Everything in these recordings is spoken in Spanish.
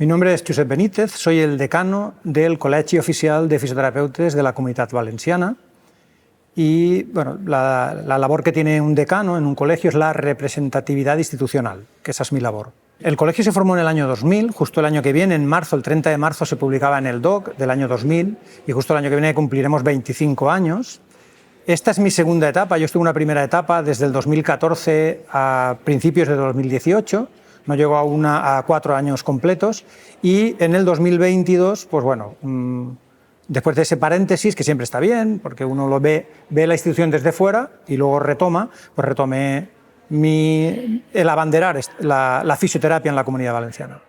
nombre es Josep Benítez, soy el decano del Col·legi Oficial de Fisioterapeutes de la Comunitat Valenciana y bueno, la labor que tiene un decano en un colegio es la representatividad institucional, que esa es mi labor. El colegio se formó en el año 2000, justo el año que viene, en marzo, el 30 de marzo se publicaba en el DOC del año 2000 y justo el año que viene cumpliremos 25 años. Esta es mi segunda etapa, yo estuve en una primera etapa desde el 2014 a principios de 2018, no llegó a 4 años completos y en el 2022, pues bueno, después de ese paréntesis, que siempre está bien, porque uno lo ve la institución desde fuera y luego retoma, pues retomé el abanderar la fisioterapia en la Comunidad Valenciana.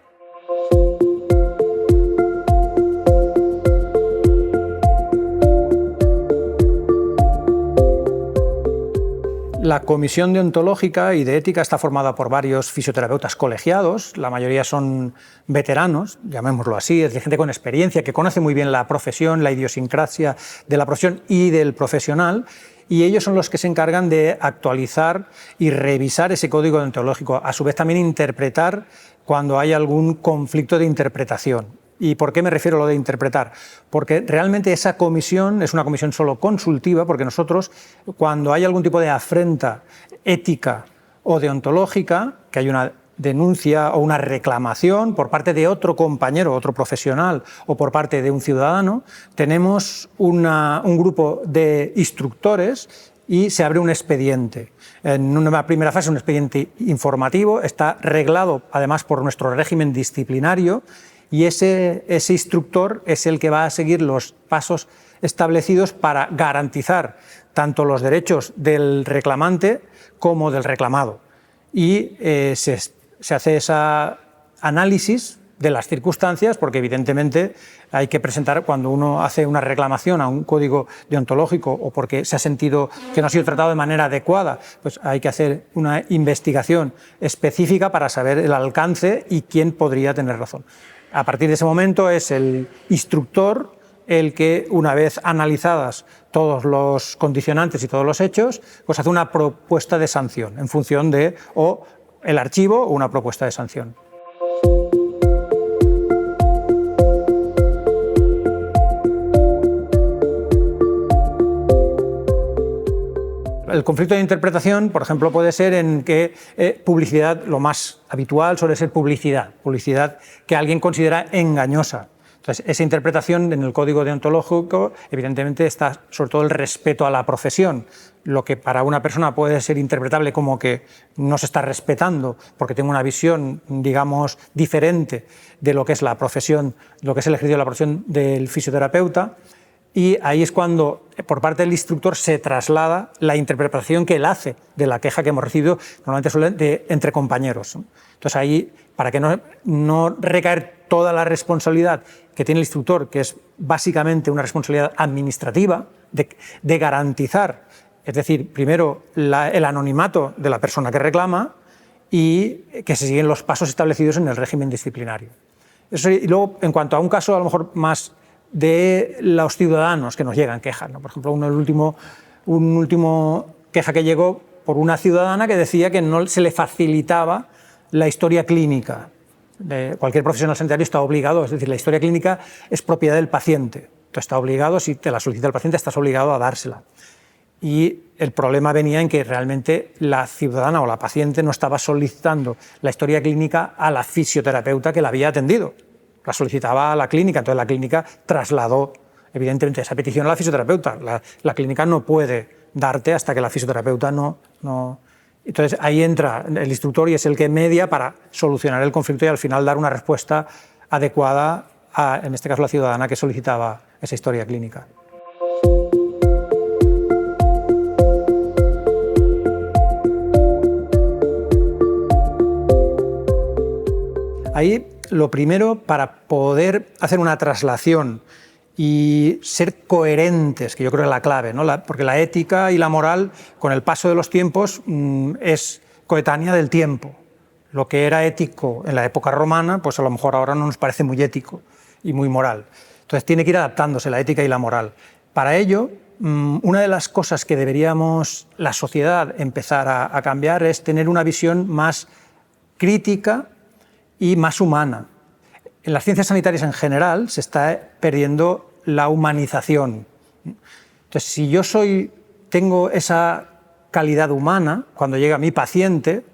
La Comisión Deontológica y de Ética está formada por varios fisioterapeutas colegiados, la mayoría son veteranos, llamémoslo así, es de gente con experiencia, que conoce muy bien la profesión, la idiosincrasia de la profesión y del profesional, y ellos son los que se encargan de actualizar y revisar ese código deontológico, a su vez también interpretar cuando hay algún conflicto de interpretación. ¿Y por qué me refiero a lo de interpretar? Porque realmente esa comisión es una comisión solo consultiva, porque nosotros, cuando hay algún tipo de afrenta ética o deontológica, que hay una denuncia o una reclamación por parte de otro compañero, otro profesional o por parte de un ciudadano, tenemos un grupo de instructores y se abre un expediente. En una primera fase, un expediente informativo, está reglado además por nuestro régimen disciplinario, y ese instructor es el que va a seguir los pasos establecidos para garantizar tanto los derechos del reclamante como del reclamado. Y se hace ese análisis de las circunstancias, porque evidentemente hay que presentar, cuando uno hace una reclamación a un código deontológico o porque se ha sentido que no ha sido tratado de manera adecuada, pues hay que hacer una investigación específica para saber el alcance y quién podría tener razón. A partir de ese momento es el instructor el que, una vez analizadas todos los condicionantes y todos los hechos, pues hace una propuesta de sanción en función de o el archivo o una propuesta de sanción. El conflicto de interpretación, por ejemplo, puede ser en que publicidad, lo más habitual suele ser publicidad que alguien considera engañosa. Entonces, esa interpretación en el código deontológico, evidentemente, está sobre todo el respeto a la profesión. Lo que para una persona puede ser interpretable como que no se está respetando porque tengo una visión, digamos, diferente de lo que es la profesión, lo que es el ejercicio de la profesión del fisioterapeuta. Y ahí es cuando, por parte del instructor, se traslada la interpretación que él hace de la queja que hemos recibido, normalmente suele entre compañeros. Entonces ahí, para que no recaer toda la responsabilidad que tiene el instructor, que es básicamente una responsabilidad administrativa, de garantizar, es decir, primero el anonimato de la persona que reclama y que se siguen los pasos establecidos en el régimen disciplinario. Eso, y luego, en cuanto a un caso a lo mejor más de los ciudadanos que nos llegan quejas, ¿no? Por ejemplo, un último queja que llegó por una ciudadana que decía que no se le facilitaba la historia clínica. Cualquier profesional sanitario está obligado, es decir, la historia clínica es propiedad del paciente. Tú estás obligado, si te la solicita el paciente, estás obligado a dársela. Y el problema venía en que realmente la ciudadana o la paciente no estaba solicitando la historia clínica a la fisioterapeuta que la había atendido. La solicitaba a la clínica, entonces la clínica trasladó evidentemente esa petición a la fisioterapeuta. La clínica no puede darte hasta que la fisioterapeuta no. Entonces ahí entra el instructor y es el que media para solucionar el conflicto y al final dar una respuesta adecuada a, en este caso, la ciudadana que solicitaba esa historia clínica. Ahí, lo primero, para poder hacer una traslación y ser coherentes, que yo creo que es la clave, ¿no? Porque la ética y la moral, con el paso de los tiempos, es coetánea del tiempo. Lo que era ético en la época romana, pues a lo mejor ahora no nos parece muy ético y muy moral. Entonces tiene que ir adaptándose la ética y la moral. Para ello, una de las cosas que deberíamos, la sociedad, empezar a cambiar es tener una visión más crítica y más humana. en las ciencias sanitarias en general se está perdiendo la humanización. Entonces, si yo tengo esa calidad humana, cuando llega mi paciente,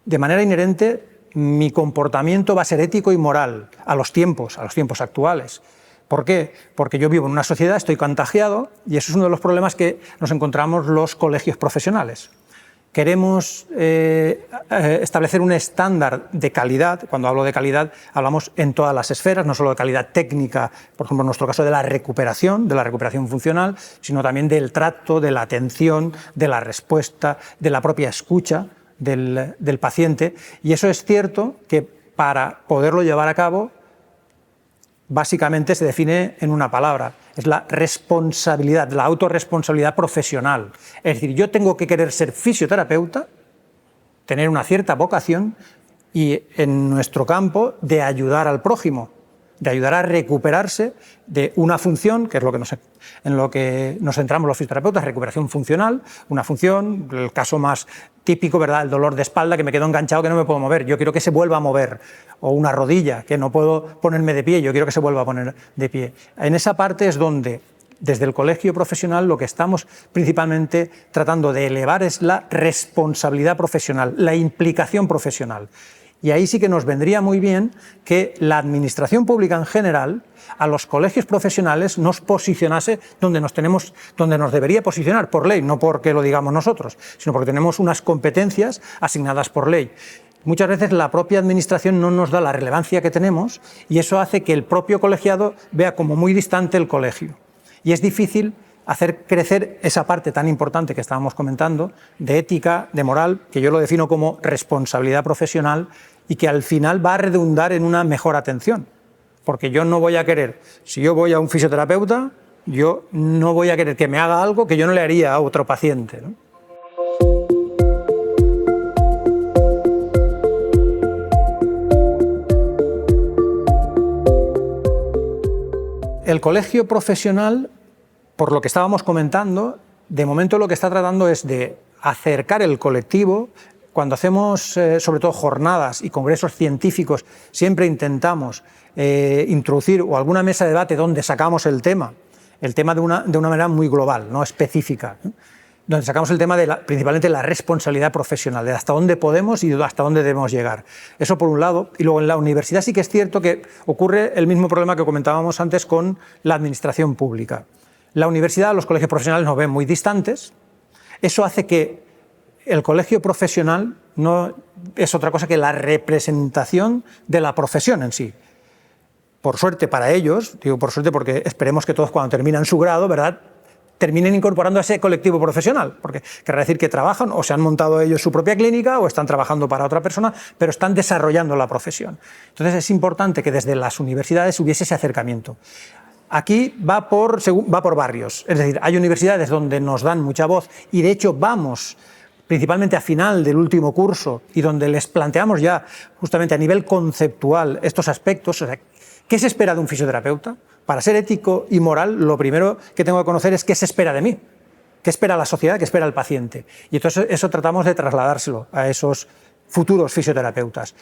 de manera inherente, mi comportamiento va a ser ético y moral a los tiempos actuales. ¿Por qué? Porque yo vivo en una sociedad, estoy contagiado, y eso es uno de los problemas que nos encontramos los colegios profesionales. Queremos establecer un estándar de calidad. Cuando hablo de calidad, hablamos en todas las esferas, no solo de calidad técnica, por ejemplo, en nuestro caso de la recuperación funcional, sino también del trato, de la atención, de la respuesta, de la propia escucha del paciente. Y eso es cierto que para poderlo llevar a cabo, básicamente se define en una palabra, es la responsabilidad, la autorresponsabilidad profesional. Es decir, yo tengo que querer ser fisioterapeuta, tener una cierta vocación y en nuestro campo de ayudar al prójimo, de ayudar a recuperarse de una función, que es en lo que nos centramos los fisioterapeutas, recuperación funcional, una función, el caso más típico, ¿verdad?, el dolor de espalda, que me quedo enganchado, que no me puedo mover, yo quiero que se vuelva a mover, o una rodilla, que no puedo ponerme de pie, yo quiero que se vuelva a poner de pie. En esa parte es donde, desde el colegio profesional, lo que estamos principalmente tratando de elevar es la responsabilidad profesional, la implicación profesional. Y ahí sí que nos vendría muy bien que la administración pública en general a los colegios profesionales nos posicionase donde nos debería posicionar por ley, no porque lo digamos nosotros, sino porque tenemos unas competencias asignadas por ley. Muchas veces la propia administración no nos da la relevancia que tenemos y eso hace que el propio colegiado vea como muy distante el colegio. Y es difícil hacer crecer esa parte tan importante que estábamos comentando, de ética, de moral, que yo lo defino como responsabilidad profesional y que al final va a redundar en una mejor atención. Porque yo no voy a querer, si yo voy a un fisioterapeuta, yo no voy a querer que me haga algo que yo no le haría a otro paciente, ¿no? El colegio profesional, por lo que estábamos comentando, de momento lo que está tratando es de acercar el colectivo. Cuando hacemos sobre todo jornadas y congresos científicos, siempre intentamos introducir o alguna mesa de debate donde sacamos el tema de una manera muy global, no específica, ¿no? Donde sacamos el tema principalmente la responsabilidad profesional, de hasta dónde podemos y hasta dónde debemos llegar. Eso por un lado. Y luego en la universidad sí que es cierto que ocurre el mismo problema que comentábamos antes con la administración pública. La universidad, los colegios profesionales nos ven muy distantes. Eso hace que el colegio profesional no es otra cosa que la representación de la profesión en sí. Por suerte para ellos, digo por suerte porque esperemos que todos cuando terminan su grado, ¿verdad?, terminen incorporando a ese colectivo profesional, porque querrá decir que trabajan o se han montado ellos su propia clínica o están trabajando para otra persona, pero están desarrollando la profesión. Entonces es importante que desde las universidades hubiese ese acercamiento. Aquí va por barrios, es decir, hay universidades donde nos dan mucha voz y de hecho vamos principalmente a final del último curso y donde les planteamos ya justamente a nivel conceptual estos aspectos. O sea, ¿qué se espera de un fisioterapeuta? Para ser ético y moral, lo primero que tengo que conocer es qué se espera de mí, qué espera la sociedad, qué espera el paciente. Y entonces eso tratamos de trasladárselo a esos futuros fisioterapeutas.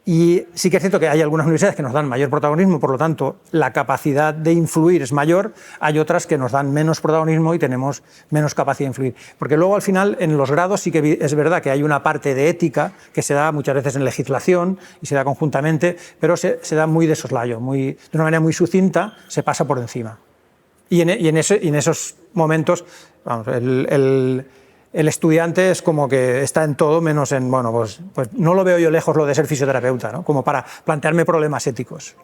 Y sí que es cierto que hay algunas universidades que nos dan mayor protagonismo, por lo tanto la capacidad de influir es mayor, hay otras que nos dan menos protagonismo y tenemos menos capacidad de influir. Porque luego al final en los grados sí que es verdad que hay una parte de ética que se da muchas veces en legislación y se da conjuntamente, pero se da muy de soslayo, de una manera muy sucinta, se pasa por encima. Y en esos momentos, vamos, el estudiante es como que está en todo menos en, bueno, pues no lo veo yo lejos lo de ser fisioterapeuta, ¿no?, como para plantearme problemas éticos.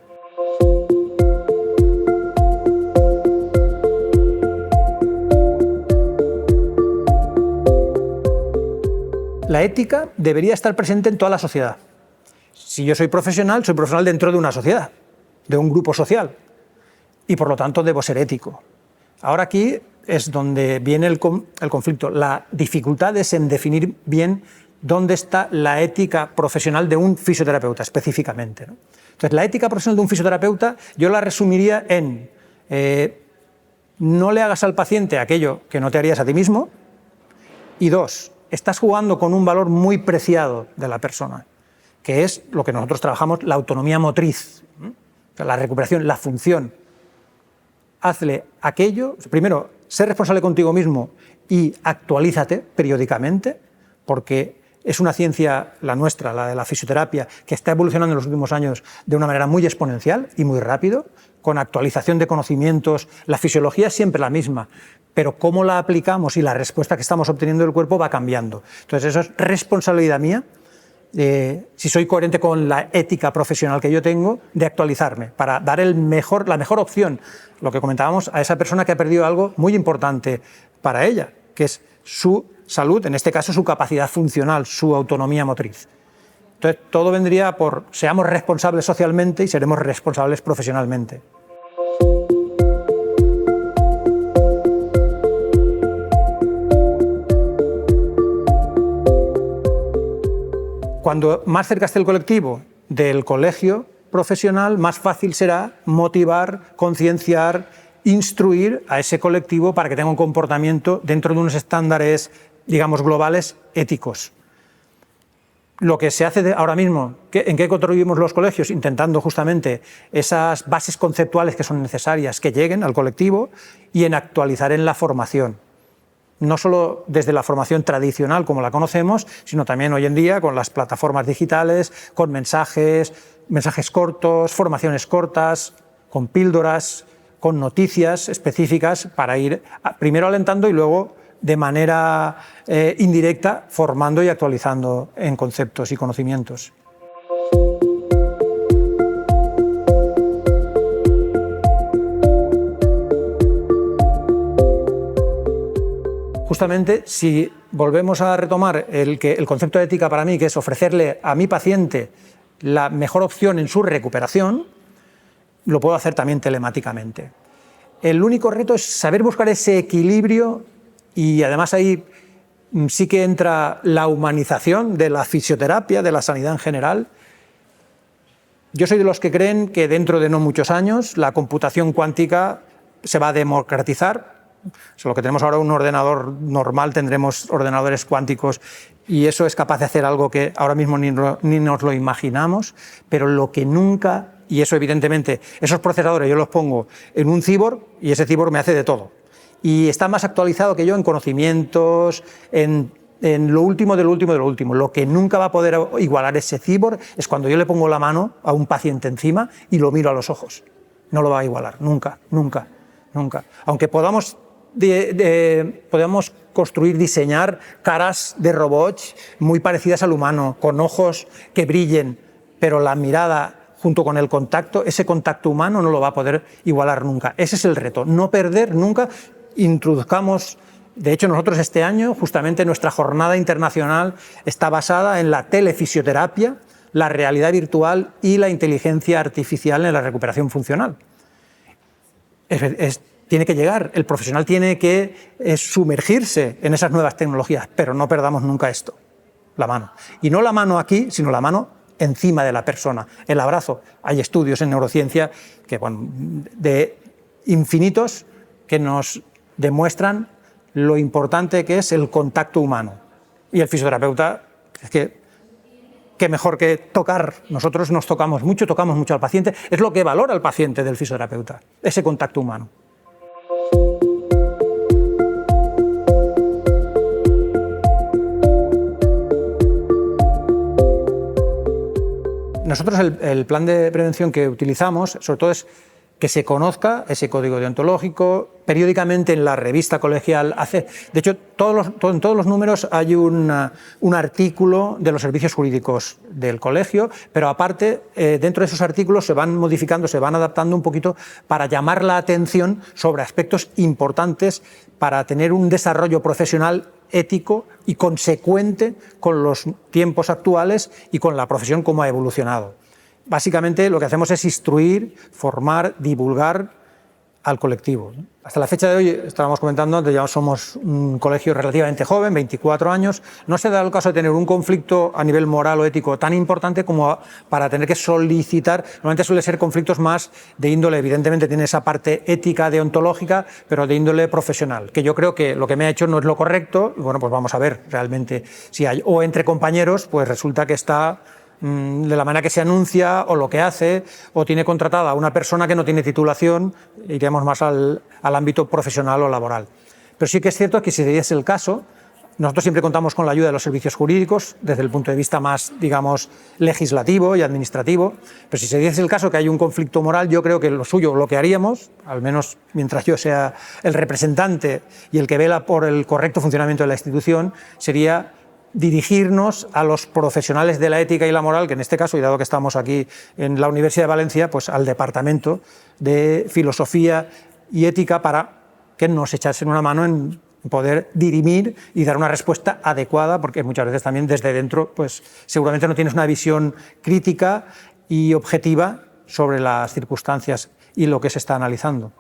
La ética debería estar presente en toda la sociedad. Si yo soy profesional dentro de una sociedad, de un grupo social, y por lo tanto debo ser ético. Ahora aquí es donde viene el conflicto. La dificultad es en definir bien dónde está la ética profesional de un fisioterapeuta específicamente, ¿no? Entonces, la ética profesional de un fisioterapeuta yo la resumiría en no le hagas al paciente aquello que no te harías a ti mismo, y dos, estás jugando con un valor muy preciado de la persona, que es lo que nosotros trabajamos, la autonomía motriz, o sea, la recuperación, la función. Hazle aquello, primero, sé responsable contigo mismo y actualízate periódicamente, porque es una ciencia, la nuestra, la de la fisioterapia, que está evolucionando en los últimos años de una manera muy exponencial y muy rápido, con actualización de conocimientos. La fisiología es siempre la misma, pero cómo la aplicamos y la respuesta que estamos obteniendo del cuerpo va cambiando. Entonces eso es responsabilidad mía, si soy coherente con la ética profesional que yo tengo, de actualizarme para dar la mejor opción, lo que comentábamos, a esa persona que ha perdido algo muy importante para ella, que es su salud, en este caso su capacidad funcional, su autonomía motriz. Entonces todo vendría por seamos responsables socialmente y seremos responsables profesionalmente. Cuando más cerca esté el colectivo del colegio profesional, más fácil será motivar, concienciar, instruir a ese colectivo para que tenga un comportamiento dentro de unos estándares, digamos, globales, éticos. Lo que se hace ahora mismo, ¿en qué contribuimos los colegios? Intentando justamente esas bases conceptuales que son necesarias que lleguen al colectivo y en actualizar en la formación. No solo desde la formación tradicional como la conocemos, sino también hoy en día con las plataformas digitales, con mensajes cortos, formaciones cortas, con píldoras, con noticias específicas para ir primero alentando y luego de manera indirecta formando y actualizando en conceptos y conocimientos. Justamente, si volvemos a retomar el concepto de ética para mí, que es ofrecerle a mi paciente la mejor opción en su recuperación, lo puedo hacer también telemáticamente. El único reto es saber buscar ese equilibrio y además ahí sí que entra la humanización de la fisioterapia, de la sanidad en general. Yo soy de los que creen que dentro de no muchos años la computación cuántica se va a democratizar. Lo que tenemos ahora un ordenador normal, tendremos ordenadores cuánticos y eso es capaz de hacer algo que ahora mismo ni nos lo imaginamos, pero lo que nunca, y eso evidentemente, esos procesadores yo los pongo en un cyborg y ese cyborg me hace de todo. Y está más actualizado que yo en conocimientos, en lo último de lo último de lo último. Lo que nunca va a poder igualar ese cyborg es cuando yo le pongo la mano a un paciente encima y lo miro a los ojos. No lo va a igualar, nunca, nunca, nunca. Aunque podamos construir, diseñar caras de robots muy parecidas al humano, con ojos que brillen, pero la mirada junto con el contacto, ese contacto humano no lo va a poder igualar nunca. Ese es el reto, no perder nunca. Introduzcamos, de hecho nosotros este año, justamente nuestra jornada internacional está basada en la telefisioterapia, la realidad virtual y la inteligencia artificial en la recuperación funcional. Tiene que llegar, el profesional tiene que sumergirse en esas nuevas tecnologías, pero no perdamos nunca esto, la mano. Y no la mano aquí, sino la mano encima de la persona, el abrazo. Hay estudios en neurociencia que, bueno, de infinitos que nos demuestran lo importante que es el contacto humano. Y el fisioterapeuta, es que mejor que tocar, nosotros nos tocamos mucho al paciente, es lo que valora el paciente del fisioterapeuta, ese contacto humano. Nosotros el plan de prevención que utilizamos, sobre todo, es que se conozca ese código deontológico, periódicamente en la revista colegial. De hecho, en todos los números hay un artículo de los servicios jurídicos del colegio, pero aparte, dentro de esos artículos se van modificando, se van adaptando un poquito para llamar la atención sobre aspectos importantes para tener un desarrollo profesional ético y consecuente con los tiempos actuales y con la profesión como ha evolucionado. Básicamente lo que hacemos es instruir, formar, divulgar al colectivo. Hasta la fecha de hoy, estábamos comentando antes, ya somos un colegio relativamente joven, 24 años, no se da el caso de tener un conflicto a nivel moral o ético tan importante como para tener que solicitar. Normalmente suele ser conflictos más de índole, evidentemente tiene esa parte ética, deontológica, pero de índole profesional, que yo creo que lo que me ha hecho no es lo correcto, y bueno, pues vamos a ver realmente si hay. O entre compañeros, pues resulta que está de la manera que se anuncia o lo que hace, o tiene contratada a una persona que no tiene titulación, iríamos más al ámbito profesional o laboral. Pero sí que es cierto que si ese es el caso, nosotros siempre contamos con la ayuda de los servicios jurídicos desde el punto de vista más, digamos, legislativo y administrativo, pero si se diese el caso que hay un conflicto moral, yo creo que lo suyo, lo que haríamos, al menos mientras yo sea el representante y el que vela por el correcto funcionamiento de la institución, sería dirigirnos a los profesionales de la ética y la moral, que en este caso, y dado que estamos aquí en la Universidad de Valencia, pues al Departamento de Filosofía y Ética para que nos echasen una mano en poder dirimir y dar una respuesta adecuada, porque muchas veces también desde dentro pues seguramente no tienes una visión crítica y objetiva sobre las circunstancias y lo que se está analizando.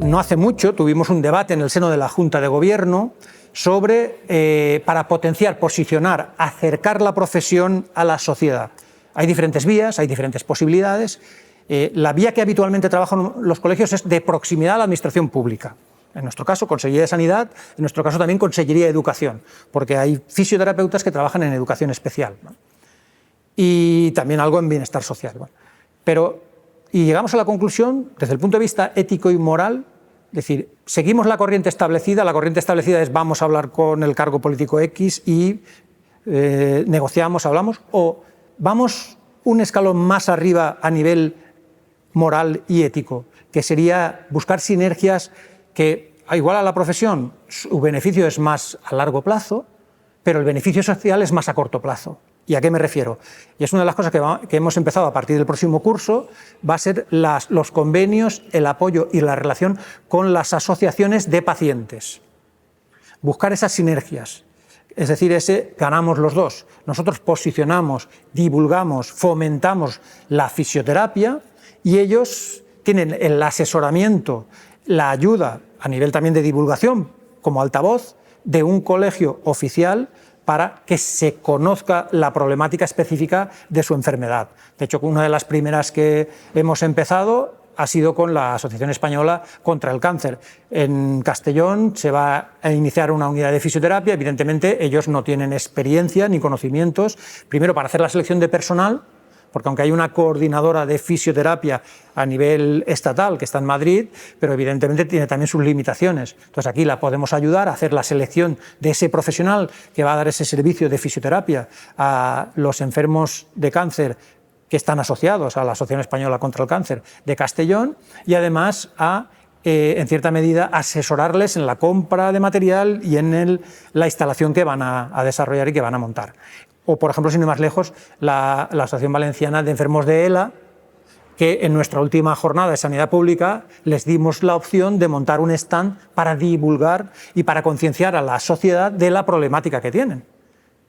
No hace mucho tuvimos un debate en el seno de la Junta de Gobierno sobre, para potenciar, posicionar, acercar la profesión a la sociedad. Hay diferentes vías, hay diferentes posibilidades. La vía que habitualmente trabajan los colegios es de proximidad a la administración pública. En nuestro caso, Consellería de Sanidad, en nuestro caso también Consellería de Educación, porque hay fisioterapeutas que trabajan en educación especial, ¿no? Y también algo en bienestar social, ¿no? Y llegamos a la conclusión, desde el punto de vista ético y moral, es decir, seguimos la corriente establecida es vamos a hablar con el cargo político X y negociamos, hablamos, o vamos un escalón más arriba a nivel moral y ético, que sería buscar sinergias que, igual a la profesión, su beneficio es más a largo plazo, pero el beneficio social es más a corto plazo. ¿Y a qué me refiero? Y es una de las cosas que hemos empezado a partir del próximo curso, va a ser los convenios, el apoyo y la relación con las asociaciones de pacientes. Buscar esas sinergias, es decir, ganamos los dos. Nosotros posicionamos, divulgamos, fomentamos la fisioterapia y ellos tienen el asesoramiento, la ayuda a nivel también de divulgación como altavoz de un colegio oficial para que se conozca la problemática específica de su enfermedad. De hecho, una de las primeras que hemos empezado ha sido con la Asociación Española contra el Cáncer. En Castellón se va a iniciar una unidad de fisioterapia. Evidentemente, ellos no tienen experiencia ni conocimientos, primero para hacer la selección de personal, porque aunque hay una coordinadora de fisioterapia a nivel estatal que está en Madrid, pero evidentemente tiene también sus limitaciones. Entonces aquí la podemos ayudar a hacer la selección de ese profesional que va a dar ese servicio de fisioterapia a los enfermos de cáncer que están asociados a la Asociación Española contra el Cáncer de Castellón y además en cierta medida, asesorarles en la compra de material y en la instalación que van a desarrollar y que van a montar. O, por ejemplo, sin ir más lejos, la Asociación Valenciana de Enfermos de ELA, que en nuestra última jornada de Sanidad Pública les dimos la opción de montar un stand para divulgar y para concienciar a la sociedad de la problemática que tienen.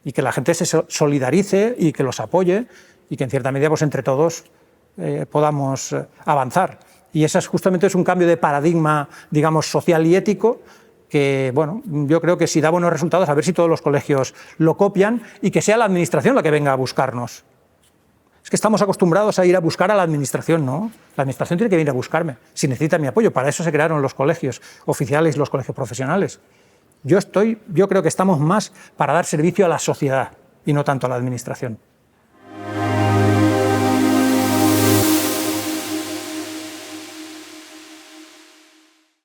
Y que la gente se solidarice y que los apoye y que en cierta medida pues, entre todos podamos avanzar. Y ese justamente es un cambio de paradigma, digamos, social y ético, que, bueno, yo creo que si da buenos resultados, a ver si todos los colegios lo copian y que sea la administración la que venga a buscarnos. Es que estamos acostumbrados a ir a buscar a la administración, ¿no? La administración tiene que venir a buscarme, si necesita mi apoyo. Para eso se crearon los colegios oficiales y los colegios profesionales. Yo creo que estamos más para dar servicio a la sociedad y no tanto a la administración.